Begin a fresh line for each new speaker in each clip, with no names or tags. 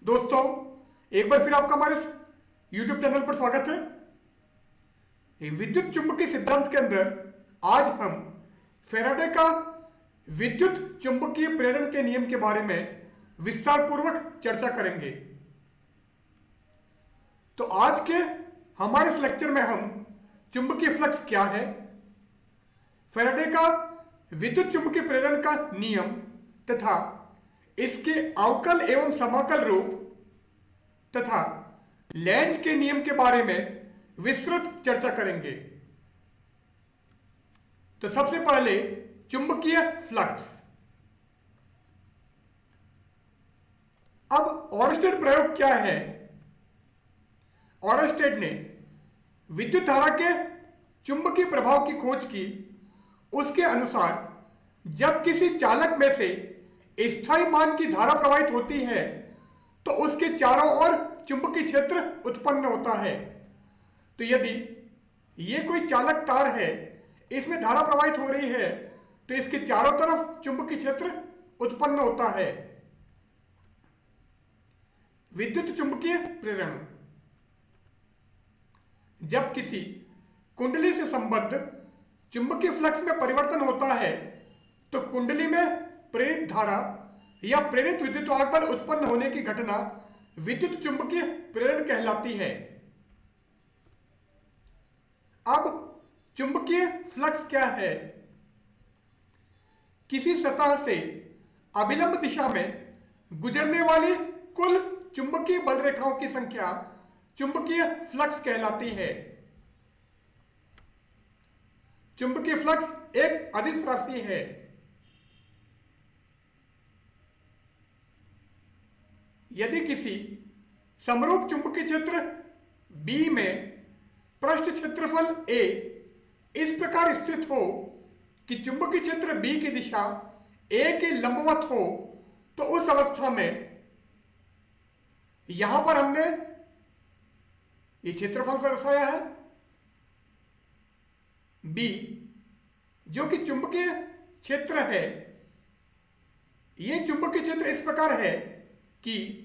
दोस्तों, एक बार फिर आपका हमारे YouTube चैनल पर स्वागत है। विद्युत चुंबकीय सिद्धांत के अंदर आज हम फैराडे का विद्युत चुंबकीय प्रेरण के नियम के बारे में विस्तार पूर्वक चर्चा करेंगे। तो आज के हमारे इस लेक्चर में हम चुंबकीय फ्लक्स क्या है, फैराडे का विद्युत चुंबकीय प्रेरण का नियम तथा इसके अवकल एवं समाकल रूप तथा लेंज के नियम के बारे में विस्तृत चर्चा करेंगे। तो सबसे पहले चुंबकीय फ्लक्स। अब ओरस्टेड प्रयोग क्या है? ओरस्टेड ने विद्युत धारा के चुंबकीय प्रभाव की खोज की। उसके अनुसार जब किसी चालक में से स्थायी मान की धारा प्रवाहित होती है तो उसके चारों ओर चुंबकीय क्षेत्र उत्पन्न होता है। तो यदि ये कोई चालक तार है, इसमें धारा प्रवाहित हो रही है, तो इसके चारों तरफ चुंबकीय क्षेत्र उत्पन्न होता है। विद्युत चुंबकीय प्रेरण। जब किसी कुंडली से संबद्ध चुंबकीय फ्लक्स में परिवर्तन होता है तो कुंडली में प्रेरित धारा या प्रेरित विद्युत बल उत्पन्न होने की घटना विद्युत चुंबकीय प्रेरण कहलाती है। अब चुंबकीय फ्लक्स क्या है? किसी सतह से अभिलंब दिशा में गुजरने वाली कुल चुंबकीय बल रेखाओं की संख्या चुंबकीय फ्लक्स कहलाती है। चुंबकीय फ्लक्स एक अदिश राशि है। यदि किसी समरूप चुंबकीय क्षेत्र B में पृष्ठ क्षेत्रफल A इस प्रकार स्थित हो कि चुंबकीय क्षेत्र B की दिशा A के लंबवत हो, तो उस अवस्था में यहां पर हमने ये क्षेत्रफल को दर्शाया है B, जो कि चुंबकीय क्षेत्र है। ये चुंबकीय क्षेत्र इस प्रकार है कि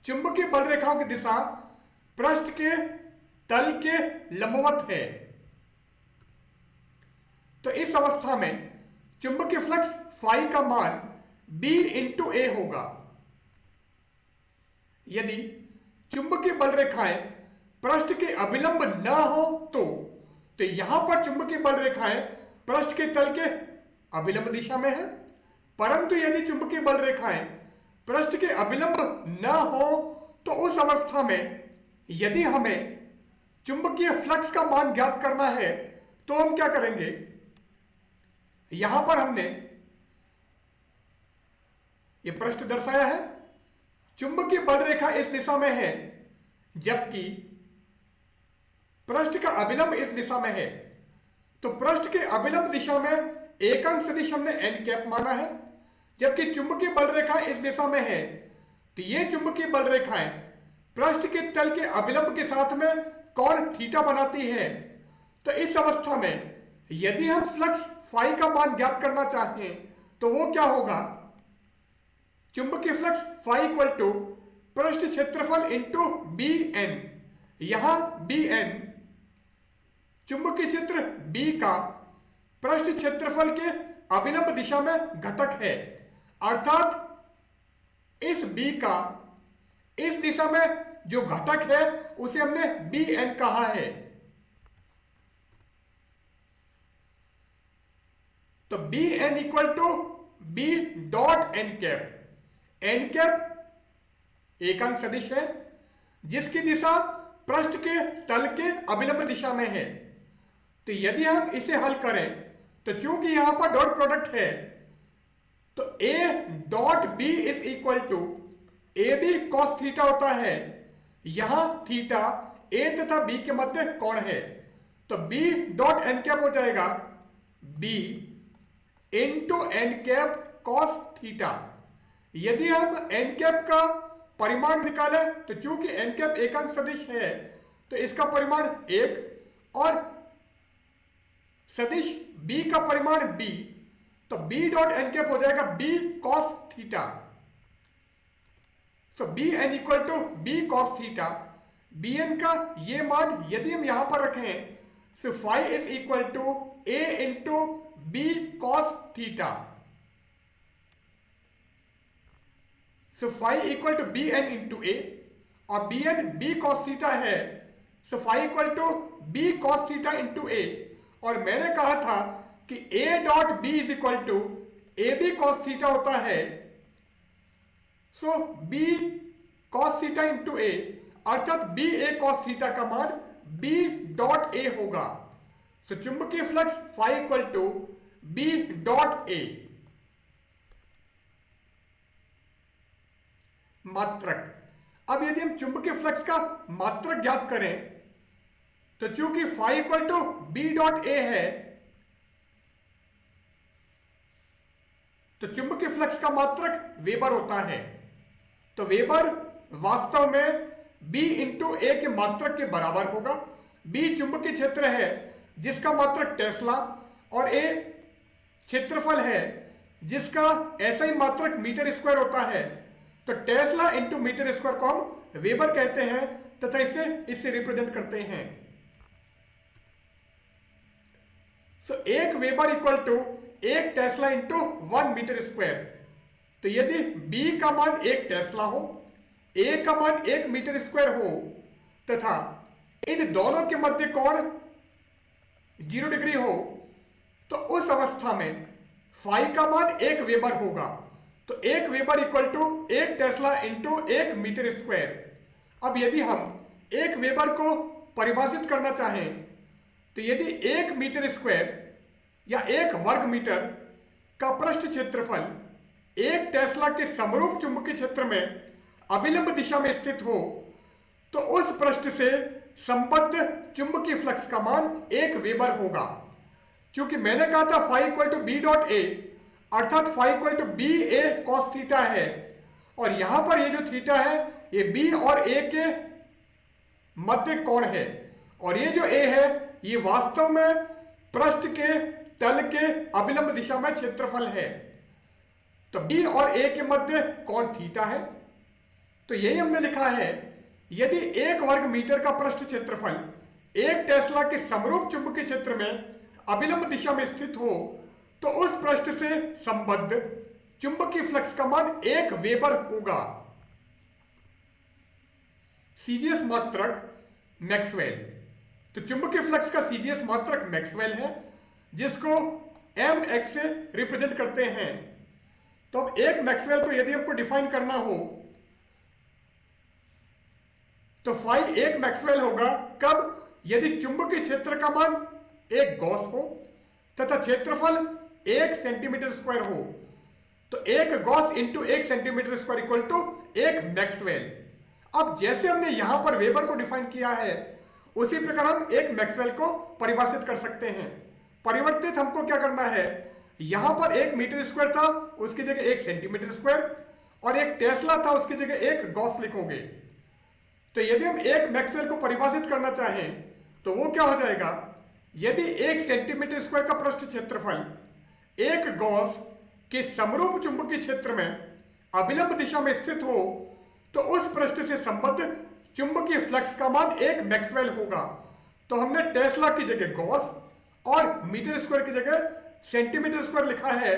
चुंबकीय बल रेखाओं की दिशा पृष्ठ के तल के लंबवत है। तो इस अवस्था में चुंबकीय फ्लक्स फाई का मान B इंटू A होगा। यदि चुंबकीय बल रेखाएं पृष्ठ के अभिलंब न हो तो यहां पर चुंबकीय बल रेखाएं पृष्ठ के तल के अभिलंब दिशा में है। परंतु यदि चुंबकीय बल रेखाएं पृष्ठ के अभिलंब न हो तो उस अवस्था में यदि हमें चुंबकीय फ्लक्स का मान ज्ञात करना है तो हम क्या करेंगे? यहां पर हमने ये पृष्ठ दर्शाया है। चुंबकीय बल रेखा इस दिशा में है जबकि पृष्ठ का अभिलंब इस दिशा में है। तो पृष्ठ के अभिलंब दिशा में एकांक सदिश हमने n कैप माना है, जबकि चुंबकीय बल रेखा इस दिशा में है। तो ये चुंबकीय बल रेखाएं पृष्ठ के तल के अभिलंब के साथ में कोण थीटा बनाती है। तो इस अवस्था में यदि हम फ्लक्स फाई का मान ज्ञात करना चाहें तो वो क्या होगा? चुंबकीय फ्लक्स फाई इक्वल टू पृष्ठ क्षेत्रफल इंटू बी एन। यहां बी एन चुंबकीय क्षेत्र B का पृष्ठ क्षेत्रफल के अभिलंब दिशा में घटक है, अर्थात इस B का इस दिशा में जो घटक है उसे हमने Bn कहा है। तो Bn equal to B dot N cap. N cap एकांक सदिश है जिसकी दिशा पृष्ठ के तल के अभिलंब दिशा में है। तो यदि हम इसे हल करें तो चूंकि यहां पर डॉट प्रोडक्ट है तो A dot B is equal to A B cos theta होता है। यहां थीटा A तथा B के मध्य कोण है। तो B डॉट एन कैप हो जाएगा B into N cap cos theta. यदि हम एन कैप का परिमाण निकालें तो चूंकि एन कैप एकांक सदिश है तो इसका परिमाण 1 और सदिश B का परिमाण B, तो B डॉट एन कैप हो जाएगा B cos theta. So B N equal to B cos theta, B N का ये मान यदि हम यहां पर रखें, so phi is equal to A into B cos theta. So phi equal to B N into A, और B N B cos theta है, so phi equal to B cos theta into A. और मैंने कहा था कि A dot B is equal to A B cos theta होता है, सो B cos theta into ए, अर्थात बी ए कॉस थीटा का मान बी डॉट ए होगा। सो चुंबकीय flux phi equal to B dot A. मात्रक, अब यदि हम चुंबकीय फ्लक्स का मात्रक ज्ञात करें, तो चूंकि phi equal to B dot A है, तो चुंबकीय फ्लक्स का मात्रक वेबर होता है। तो वेबर वास्तव में बी इंटू ए के मात्रक के बराबर होगा। बी चुंबकीय क्षेत्र है जिसका मात्रक टेस्ला, और ए क्षेत्रफल है जिसका ऐसा ही मात्रक मीटर स्क्वायर होता है। तो टेस्ला इंटू मीटर स्क्वायर को हम वेबर कहते हैं तथा इससे रिप्रेजेंट करते हैं। सो एक वेबर इक्वल टू एक टेस्ला इंटू 1 मीटर स्क्वायर। तो यदि B का मान एक टेस्ला हो, A का मान 1 मीटर स्क्वायर हो, तथा इन दोनों के मध्य कोण 0 डिग्री हो, तो उस अवस्था में फाई का मान 1 वेबर होगा। तो 1 weber equal to 1 tesla into 1 metre square. अब यदि हम 1 वेबर को परिभाषित करना चाहें, तो यदि 1 मीटर स्क्वायर या 1 वर्ग मीटर का पृष्ठ क्षेत्रफल 1 टेस्ला के समरूप चुंबकीय क्षेत्र में अभिलंब दिशा में स्थित हो, तो उस पृष्ठ से संबद्ध चुंबकीय फ्लक्स का मान 1 वेबर होगा। क्योंकि मैंने कहा था phi equal to B dot A, अर्थात phi equal to B A cos theta है, और यहां पर ये जो थीटा है ये बी और ए के मध्य कोण है, और ये जो ए है ये वास्तव में पृष्ठ के तल के अभिलंब दिशा में क्षेत्रफल है। तो बी और ए के मध्य कोण थीटा है। तो यही हमने लिखा है, यदि 1 वर्ग मीटर का पृष्ठ क्षेत्रफल 1 टेस्ला के समरूप चुंबकीय क्षेत्र में अभिलंब दिशा में स्थित हो, तो उस पृष्ठ से संबद्ध चुंबकीय फ्लक्स का मान 1 वेबर होगा। सीजीएस मात्रक मैक्सवेल। तो चुंबकीय फ्लक्स का सीजीएस मात्रक मैक्सवेल है, जिसको mx से रिप्रेजेंट करते हैं। तो अब एक मैक्सवेल को यदि आपको डिफाइन करना हो, तो फाई एक मैक्सवेल होगा कब? यदि चुंबकीय क्षेत्र का मान एक गॉस हो तथा क्षेत्रफल 1 सेंटीमीटर स्क्वायर हो, तो 1 gauss into 1 centimetre square equal to 1 maxwell. अब जैसे हमने यहां पर वेबर को डिफाइन किया है, उसी प्रकार हम एक मैक्सवेल को परिभाषित कर सकते हैं। परिवर्तित हमको क्या करना है, यहां पर 1 मीटर स्क्वायर था, उसकी जगह 1 सेंटीमीटर स्क्वायर, और 1 टेस्ला था, उसकी जगह 1 गॉस लिखोगे। तो यदि हम एक मैक्सवेल को परिभाषित करना चाहें, तो वो क्या हो जाएगा, यदि 1 सेंटीमीटर स्क्वायर का पृष्ठ क्षेत्रफल 1 गॉस के समरूप चुंबकीय क्षेत्र में अभिलंब दिशा में स्थित हो, तो उस पृष्ठ से संबद्ध चुंबकीय फ्लक्स का मान 1 मैक्सवेल होगा। तो हमने टेस्ला की जगह गॉस और मीटर स्क्वायर की जगह सेंटीमीटर स्क्वायर लिखा है,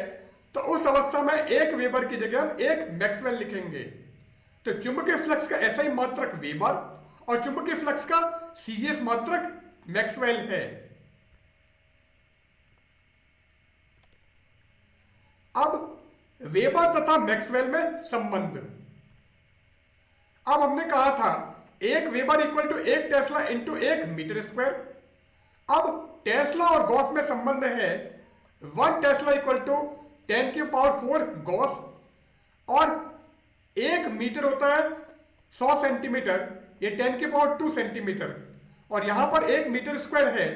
तो उस अवस्था में 1 वेबर की जगह हम 1 मैक्सवेल लिखेंगे। तो चुंबकीय फ्लक्स का ऐसा ही मात्रक वेबर और चुंबकीय फ्लक्स का सीजीएस मात्रक मैक्सवेल है। अब वेबर तथा मैक्सवेल में संबंध। अब हमने कहा था 1 weber equal to 1 tesla into 1 metre square. अब टेस्ला और गॉस में संबंध है 1 टेस्ला इक्वल टू 10 की पावर 4 गॉस, और 1 मीटर होता है 100 सेंटीमीटर, ये 10 की पावर 2 सेंटीमीटर, और यहां पर 1 मीटर स्क्वायर है।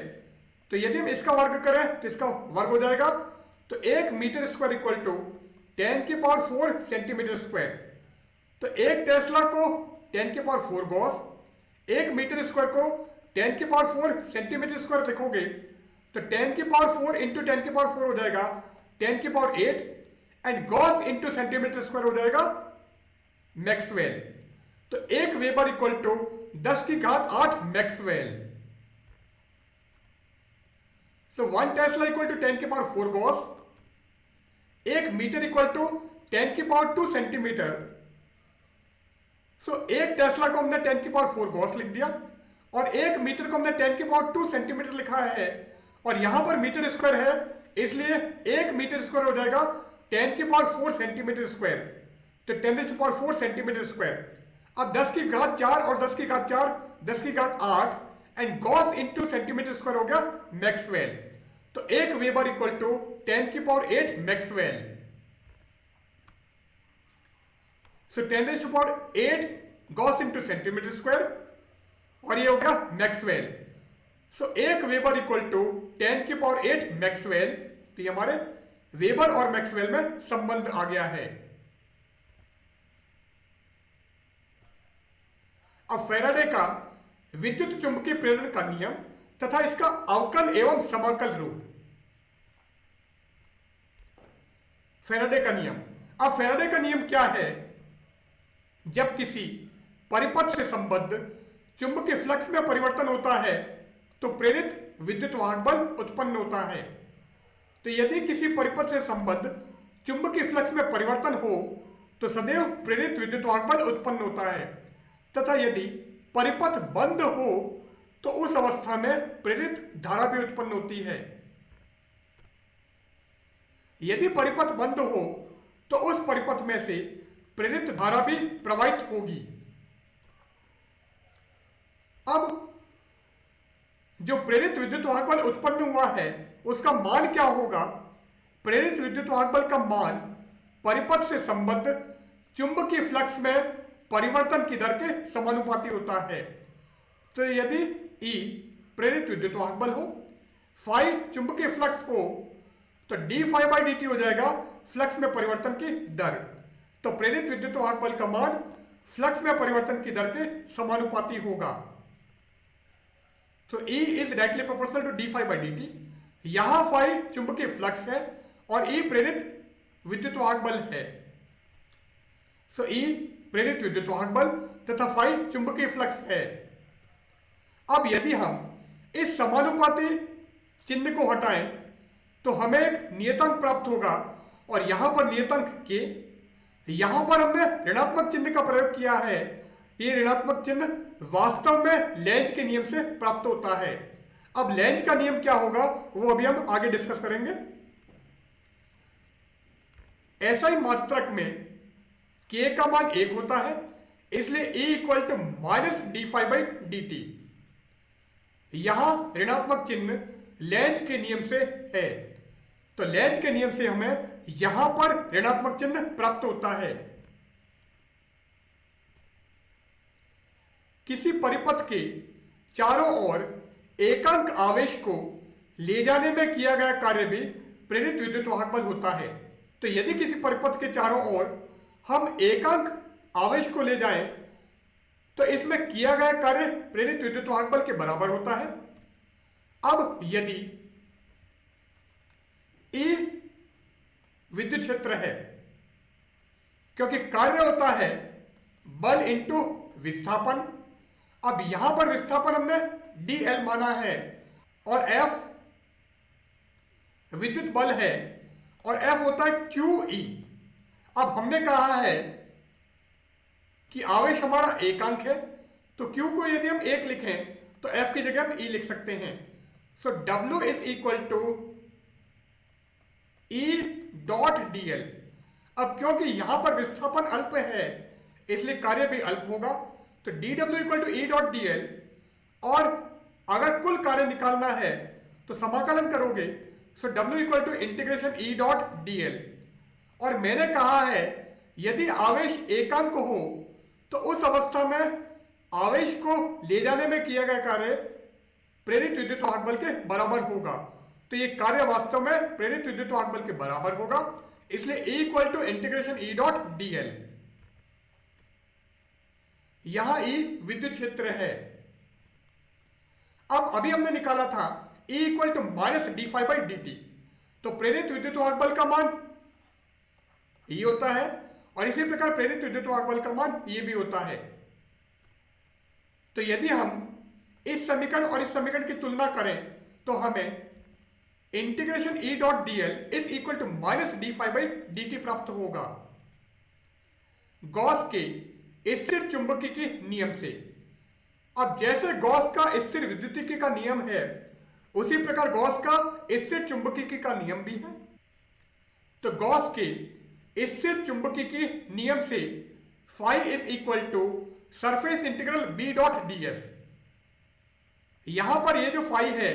तो यदि हम इसका वर्ग करें तो इसका वर्ग हो जाएगा। तो 1 मीटर स्क्वायर इक्वल टू 10 की पावर 4 सेंटीमीटर स्क्वायर। तो 1 टेस्ला को 10 की पावर 4 गॉस, 1 मीटर स्क्वायर को 10 की पावर 4 सेंटीमीटर स्क्वायर लिखोगे, तो 10 की पावर 4 इंटू 10 की पावर 4 हो जाएगा 10 की power 8, and Gauss into centimetre square हो जाएगा मैक्सवेल। तो 1 वेबर इक्वल टू 10 की घात 8 maxwell. So 1 tesla equal to 10 की power 4 gauss. 1 metre equal to 10 की पावर 2 सेंटीमीटर। सो 1 टेस्ला को हमने 10 की पावर 4 गॉस लिख दिया और 1 मीटर को हमने 10 की पावर 2 सेंटीमीटर लिखा है और यहां पर मीटर स्क्वायर है, इसलिए 1 मीटर स्क्वायर हो जाएगा 10 की पावर 4 सेंटीमीटर स्क्वायर। तो 10 की पावर 4 सेंटीमीटर स्क्वायर। अब 10 की घात 4 और 10 की घात 4, 10 की घात 8 and Gauss into centimetre square हो गया मैक्सवेल। तो 1 वेबर इक्वल टू 10 की power 8 maxwell. So 10 to power 8 gauss into centimetre square और ये हो गया maxwell. So 1 weber equal to 10 की पावर 8 मैक्सवेल। तो ये हमारे वेबर और मैक्सवेल में संबंध आ गया है। अब फैराडे का विद्युत चुंबकीय प्रेरण का नियम तथा इसका अवकल एवं समाकल रूप। फैराडे का नियम। अब फैराडे का नियम क्या है? जब किसी परिपथ से संबद्ध चुंबकीय फ्लक्स में परिवर्तन होता है तो प्रेरित विद्युत वाहक बल उत्पन्न होता है। तो यदि किसी परिपथ से संबद्ध चुंबकीय फ्लक्स में परिवर्तन हो तो सदैव प्रेरित विद्युत वाहक बल उत्पन्न होता है तथा यदि परिपथ बंद हो तो उस अवस्था में प्रेरित धारा भी उत्पन्न होती है। यदि परिपथ बंद हो तो उस परिपथ में से प्रेरित धारा भी प्रवाहित होगी। अब जो प्रेरित विद्युत वाहक बल उत्पन्न हुआ है उसका मान क्या होगा? प्रेरित विद्युत वाहक बल का मान परिपथ से संबद्ध चुंबकीय फ्लक्स में परिवर्तन की दर के समानुपाती होता है। तो यदि E प्रेरित विद्युत वाहक बल हो, फाई चुंबकीय फ्लक्स हो, तो d phi by d t हो जाएगा फ्लक्स में परिवर्तन की दर। तो प्रेरित विद्युत वाहक बल का मान फ्लक्स में परिवर्तन की दर के समानुपाती होगा। तो E is directly proportional to d phi by d t. यहां फाई चुंबकीय फ्लक्स है और E प्रेरित विद्युत वाहक बल है। सो E प्रेरित विद्युत वाहक बल तथा फाई चुंबकीय फ्लक्स है। अब यदि हम इस समानुपाती चिन्ह को हटाएं तो हमें एक नियतांक प्राप्त होगा और यहां पर नियतांक के, यहां पर हमने ऋणात्मक चिन्ह का प्रयोग किया है। ये ऋणात्मक चिन्ह वास्तव में लेंज के नियम से प्राप्त होता है। अब लेंज का नियम क्या होगा वो अभी हम आगे डिस्कस करेंगे। ऐसा ही मात्रक में k का मान 1 होता है, इसलिए E equal to minus d phi by d t. यहां ऋणात्मक चिन्ह लेंज के नियम से है, तो लेंज के नियम से हमें यहां पर ऋणात्मक चिन्ह प्राप्त होता है। किसी परिपथ के चारों ओर एकांक आवेश को ले जाने में किया गया कार्य भी प्रेरित विद्युत वाहक बल होता है। तो यदि किसी परिपथ के चारों ओर हम एकांक आवेश को ले जाएं तो इसमें किया गया कार्य प्रेरित विद्युत वाहक बल के बराबर होता है। अब यदि E विद्युत क्षेत्र है, क्योंकि कार्य होता है बल इंटू विस्थापन। अब यहां पर विस्थापन हमने dl माना है और F विद्युत बल है और F होता है QE। अब हमने कहा है कि आवेश हमारा एकांक है, तो Q को यदि हम 1 लिखें तो F की जगह हम E लिख सकते हैं। So W is equal to E dot dl। अब क्योंकि यहां पर विस्थापन अल्प है इसलिए कार्य भी अल्प होगा, तो dW equal to E dot dl। और अगर कुल कार्य निकालना है तो समाकलन करोगे, so W equal to integration E dot dl। और मैंने कहा है यदि आवेश एकांक हो तो उस अवस्था में आवेश को ले जाने में किया गया कार्य प्रेरित विद्युत वाहक बल के बराबर होगा। तो ये कार्य वास्तव में प्रेरित विद्युत वाहक बल के बराबर होगा, इसलिए E equal to integration E dot dl। यहां E विद्युत क्षेत्र है। अब अभी हमने निकाला था E equal to minus d phi by d t. तो प्रेरित विद्युत वाहक बल का मान E होता है और इसी प्रकार प्रेरित विद्युत वाहक बल का मान ये भी होता है। तो यदि हम इस समीकरण और इस समीकरण की तुलना करें तो हमें integration E dot d l is equal to minus d phi by d t प्राप्त होगा गॉस के स्थिर चुंबकीय नियम से। अब जैसे गॉस का स्थिर विद्युतीय का नियम है उसी प्रकार गॉस का स्थिर चुंबकीय का नियम भी है। तो गॉस के स्थिर चुंबकीय नियम से phi is equal to surface integral B dot D s. यहां पर ये जो फाई है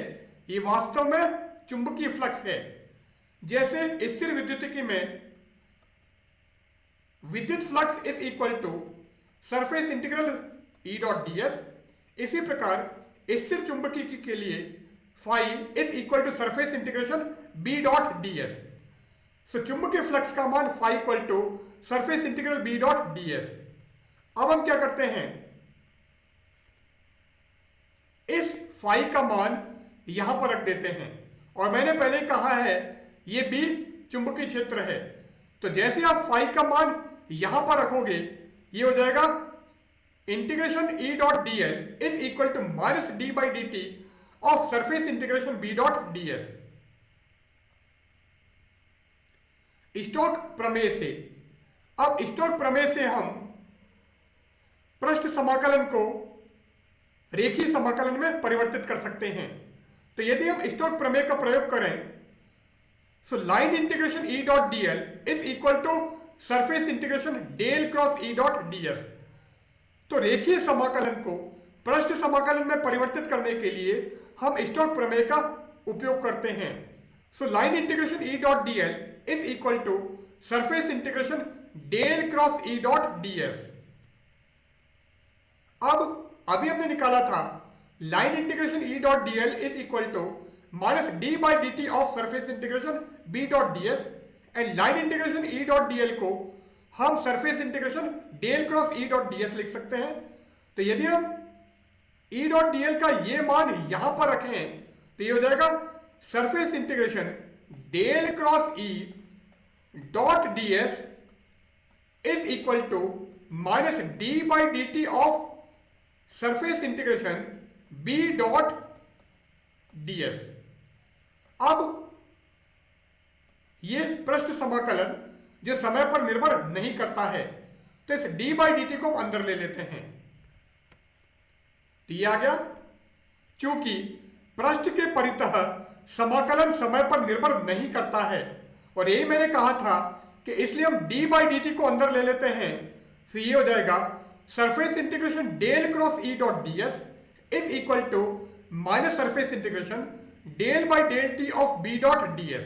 ये वास्तव में चुंबकीय फ्लक्स है। जैसे स्थिर विद्युतीय में विद्युत flux is equal to surface integral E dot D S, इसी प्रकार स्थिर चुंबकीय के लिए phi is equal to surface integration B dot D S. So चुंबकीय फ्लक्स का मान phi equal to surface integral B dot D S. अब हम क्या करते हैं, इस फाई का मान यहां पर रख देते हैं और मैंने पहले कहा है ये बी चुंबकीय क्षेत्र है। तो जैसे आप फाई का मान यहां पर रखोगे ये हो जाएगा integration E dot d l is equal to minus d by d t of surface integration B dot D s. Stoke प्रमेय से, अब स्टोक प्रमेय से हम पृष्ठ समाकलन को रेखीय समाकलन में परिवर्तित कर सकते हैं। तो यदि हम स्टोक प्रमेय का प्रयोग करें so line integration E dot d l is equal to surface integration del cross E dot D s. तो रेखीय समाकलन को पृष्ठ समाकलन में परिवर्तित करने के लिए हम स्टोक प्रमेय का उपयोग करते हैं। So line integration E dot d l is equal to surface integration del cross E dot D S. अब अभी हमने निकाला था line integration E dot d l is equal to minus d by d t of surface integration B dot D s and line integration E dot d l को हम surface integration del cross E dot D s लिख सकते हैं। तो यदि हम ई dot d L का ये मान यहां पर रखें तो ये हो जाएगा surface integration del cross E dot D s is equal to minus d by d t of surface integration B dot D S. अब ये पृष्ठ समाकलन जो समय पर निर्भर नहीं करता है तो इस डी बाई डी टी को हम अंदर ले लेते हैं। तो ये आ गया, चूंकि पृष्ठ के परितः समाकलन समय पर निर्भर नहीं करता है और यही मैंने कहा था कि इसलिए हम डी बाई डी टी को अंदर ले लेते हैं। तो ये हो जाएगा surface integration del cross E dot D s is equal to minus surface integration del by del t of B dot D S.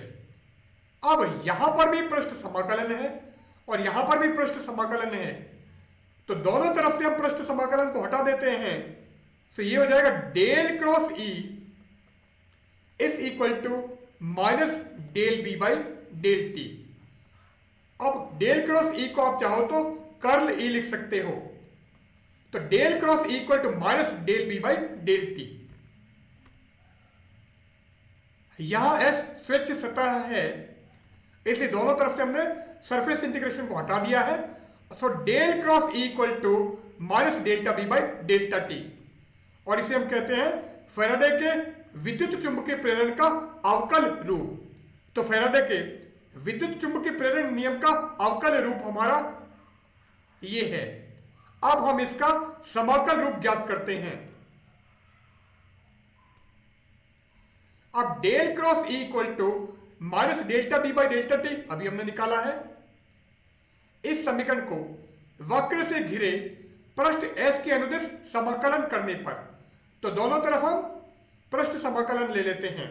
अब यहां पर भी पृष्ठ समाकलन है और यहां पर भी पृष्ठ समाकलन है, तो दोनों तरफ से हम पृष्ठ समाकलन को हटा देते हैं। तो ये हो जाएगा del cross E is equal to minus del B by del t. अब डेल क्रॉस ई को आप चाहो तो कर्ल ई लिख सकते हो। तो del cross E equal to minus del B by del t. यहां एस स्वच्छ सतह है इसलिए दोनों तरफ से हमने सरफेस इंटीग्रेशन को हटा दिया है। So del cross E equal to minus delta B by delta t, और इसे हम कहते हैं फैराडे के विद्युत चुंबकीय प्रेरण का अवकल रूप। तो फैराडे के विद्युत चुंबकीय प्रेरण नियम का अवकल रूप हमारा ये है। अब हम इसका समाकल रूप ज्ञात करते हैं। अब del cross E equal to minus delta B by delta t अभी हमने निकाला है। इस समीकरण को वक्र से घिरे पृष्ठ एस के अनुदिश समाकलन करने पर, तो दोनों तरफ हम पृष्ठ समाकलन ले लेते हैं।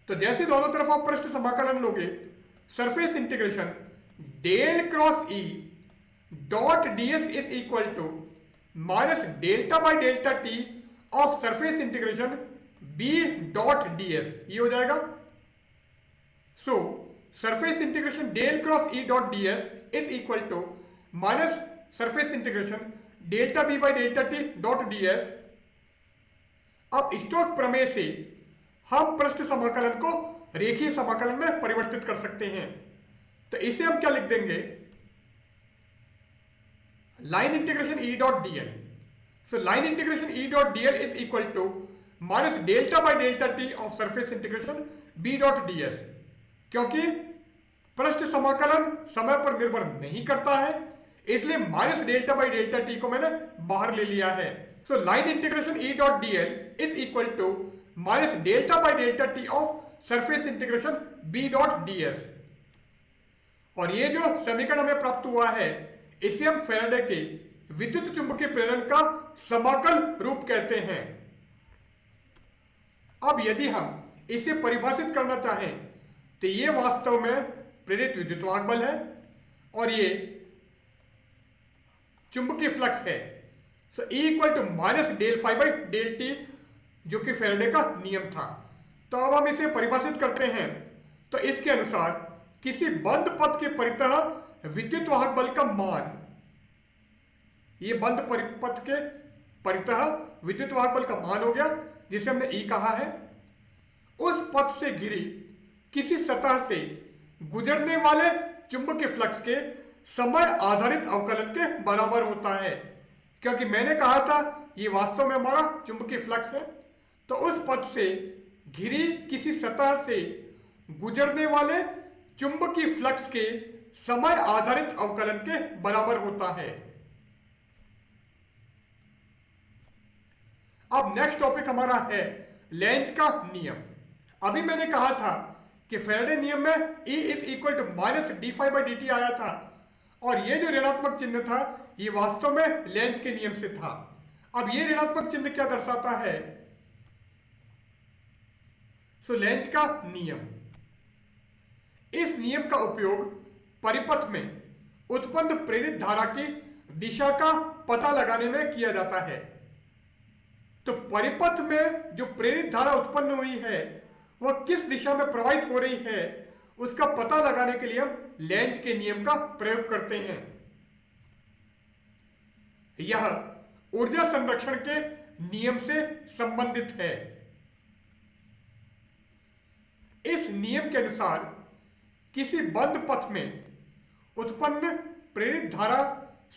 तो जैसे दोनों तरफ आप पृष्ठ समाकलन लोगे surface integration del cross E dot D s is equal to minus delta by delta t of surface integration B dot D s, ये हो जाएगा। So surface integration del cross E dot D s is equal to minus surface integration delta B by delta t dot D S. अब Stoke प्रमेय से हम पृष्ठ समाकलन को रेखीय समाकलन में परिवर्तित कर सकते हैं। तो इसे हम क्या लिख देंगे, line integration E dot d L So line integration E dot dl is equal to minus delta by delta t of surface integration B dot ds, क्योंकि पृष्ठ समाकलन समय पर निर्भर नहीं करता है, इसलिए minus delta by delta t को मैंने बाहर ले लिया है। So line integration E dot dl is equal to minus delta by delta t of surface integration B dot ds। और ये जो समीकरण हमें प्राप्त हुआ है इसे हम फैराडे के विद्युत चुंबकीय प्रेरण का समाकल रूप कहते हैं। अब यदि हम इसे परिभाषित करना चाहें तो ये वास्तव में प्रेरित विद्युत वाहक बल है और ये चुंबकीय फ्लक्स है। So E equal to minus del phi by del t, जो कि फैराडे का नियम था। तो अब हम इसे परिभाषित करते हैं तो इसके अनुसार किसी बंद पथ के परितः विद्युत वाहक बल का मान, ये बंद पथ के परितः विद्युत वाहक बल का मान हो गया जिसे हमने E कहा है, उस पथ से घिरी किसी सतह से गुजरने वाले चुंबकीय फ्लक्स के समय आधारित अवकलन के बराबर होता है। क्योंकि मैंने कहा था ये वास्तव में हमारा चुंबकीय फ्लक्स है, तो उस पथ से घिरी किसी सतह से गुजरने वाले चुंबकीय फ्लक्स के समय आधारित अवकलन के बराबर होता है। अब नेक्स्ट टॉपिक हमारा है लेंज का नियम। अभी मैंने कहा था कि फैराडे नियम में E is equal to minus d phi by d t आया था और ये जो ऋणात्मक चिन्ह था ये वास्तव में लेंज के नियम से था। अब ये ऋणात्मक चिन्ह क्या दर्शाता है? सो लेंज का नियम, इस नियम का उपयोग परिपथ में उत्पन्न प्रेरित धारा की दिशा का पता लगाने में किया जाता है। तो परिपथ में जो प्रेरित धारा उत्पन्न हुई है वह किस दिशा में प्रवाहित हो रही है उसका पता लगाने के लिए हम लेंज के नियम का प्रयोग करते हैं। यह ऊर्जा संरक्षण के नियम से संबंधित है। इस नियम के अनुसार किसी बंद पथ में उत्पन्न प्रेरित धारा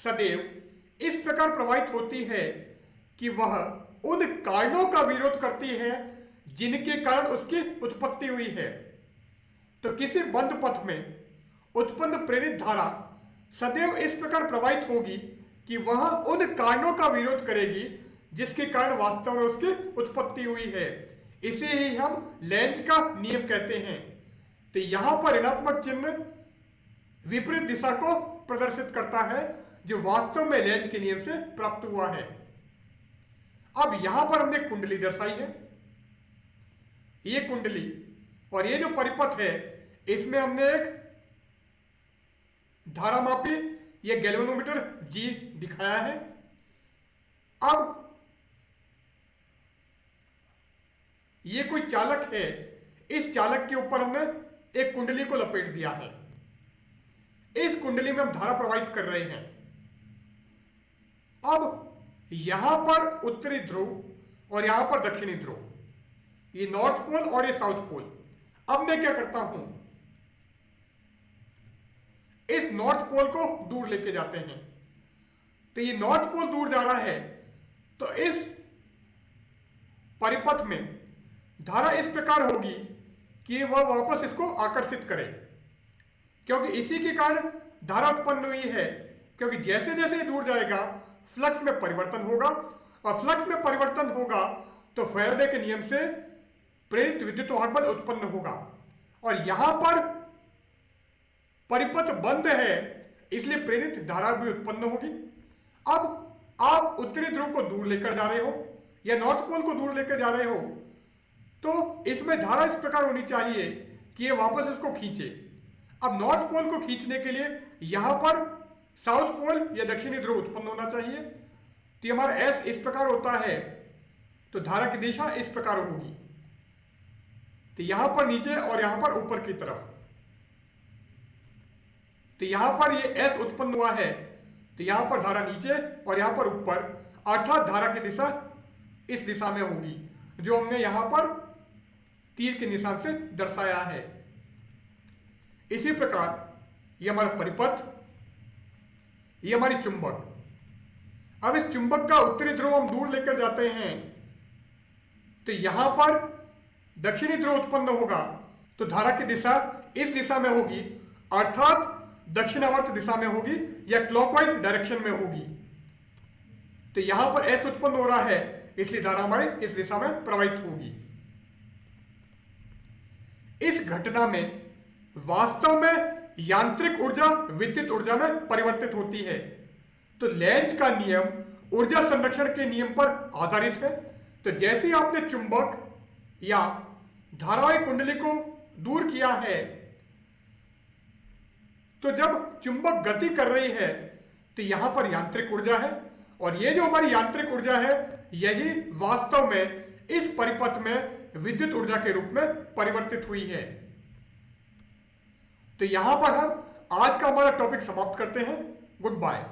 सदैव इस प्रकार प्रवाहित होती है कि वह उन कारणों का विरोध करती है जिनके कारण उसकी उत्पत्ति हुई है। तो किसी बंद पथ में उत्पन्न प्रेरित धारा सदैव इस प्रकार प्रवाहित होगी कि वह उन कारणों का विरोध करेगी जिसके कारण वास्तव में उसकी उत्पत्ति हुई है। इसे ही हम लेंज का नियम कहते हैं। तो यहां पर ऋणात्मक चिन्ह विपरीत दिशा को प्रदर्शित करता है जो वास्तव में लेंज के नियम से प्राप्त हुआ है। अब यहां पर हमने कुंडली दर्शाई है, ये कुंडली और ये जो परिपथ है इसमें हमने एक धारा मापी, ये गैल्वेनोमीटर G दिखाया है। अब ये कोई चालक है, इस चालक के ऊपर हमने एक कुंडली को लपेट दिया है। इस कुंडली में हम धारा प्रवाहित कर रहे हैं। अब यहां पर उत्तरी ध्रुव और यहां पर दक्षिणी ध्रुव, ये नॉर्थ पोल और ये साउथ पोल। अब मैं क्या करता हूं, इस नॉर्थ पोल को दूर लेके जाते हैं। तो ये नॉर्थ पोल दूर जा रहा है तो इस परिपथ में धारा इस प्रकार होगी कि वह वापस इसको आकर्षित करे, क्योंकि इसी के कारण धारा उत्पन्न हुई है। क्योंकि जैसे जैसे दूर जाएगा फ्लक्स में परिवर्तन होगा और फ्लक्स में परिवर्तन होगा तो फैराडे के नियम से प्रेरित विद्युत वाहक बल उत्पन्न होगा। और यहां पर परिपथ बंद है इसलिए प्रेरित धारा भी उत्पन्न होगी। अब आप उत्तरी ध्रुव को दूर लेकर जा रहे हो या नॉर्थ पोल को दूर लेकर जा रहे हो तो इसमें धारा इस प्रकार होनी चाहिए कि ये वापस इसको खींचे। अब नॉर्थ पोल को खींचने के लिए यहां पर साउथ पोल या दक्षिणी ध्रुव उत्पन्न होना चाहिए। तो हमारा एस इस प्रकार होता है तो धारा की दिशा इस प्रकार होगी। तो यहां पर नीचे और यहां पर ऊपर की तरफ। तो यहां पर ये एस उत्पन्न हुआ है तो यहां पर धारा नीचे और यहां पर ऊपर, अर्थात धारा की दिशा इस दिशा में होगी जो हमने यहां पर तीर के निशान से दर्शाया है। इसी प्रकार ये हमारा परिपथ, ये हमारी चुंबक। अब इस चुंबक का उत्तरी ध्रुव हम दूर लेकर जाते हैं तो यहां पर दक्षिणी ध्रुव उत्पन्न होगा, तो धारा की दिशा इस दिशा में होगी, अर्थात दक्षिणावर्त दिशा में होगी या क्लॉकवाइज डायरेक्शन में होगी। तो यहां पर एस उत्पन्न हो रहा है, इसलिए धारा हमारी इस दिशा में प्रवाहित होगी। इस घटना में वास्तव में यांत्रिक ऊर्जा विद्युत ऊर्जा में परिवर्तित होती है। तो लेंज का नियम ऊर्जा संरक्षण के नियम पर आधारित है। तो जैसे ही आपने चुंबक या धारावाही कुंडली को दूर किया है, तो जब चुंबक गति कर रही है तो यहां पर यांत्रिक ऊर्जा है, और ये जो हमारी यांत्रिक ऊर्जा है यही वास्तव में इस परिपथ में विद्युत ऊर्जा के रूप में परिवर्तित हुई है। तो यहां पर हम आज का हमारा टॉपिक समाप्त करते हैं। Good bye.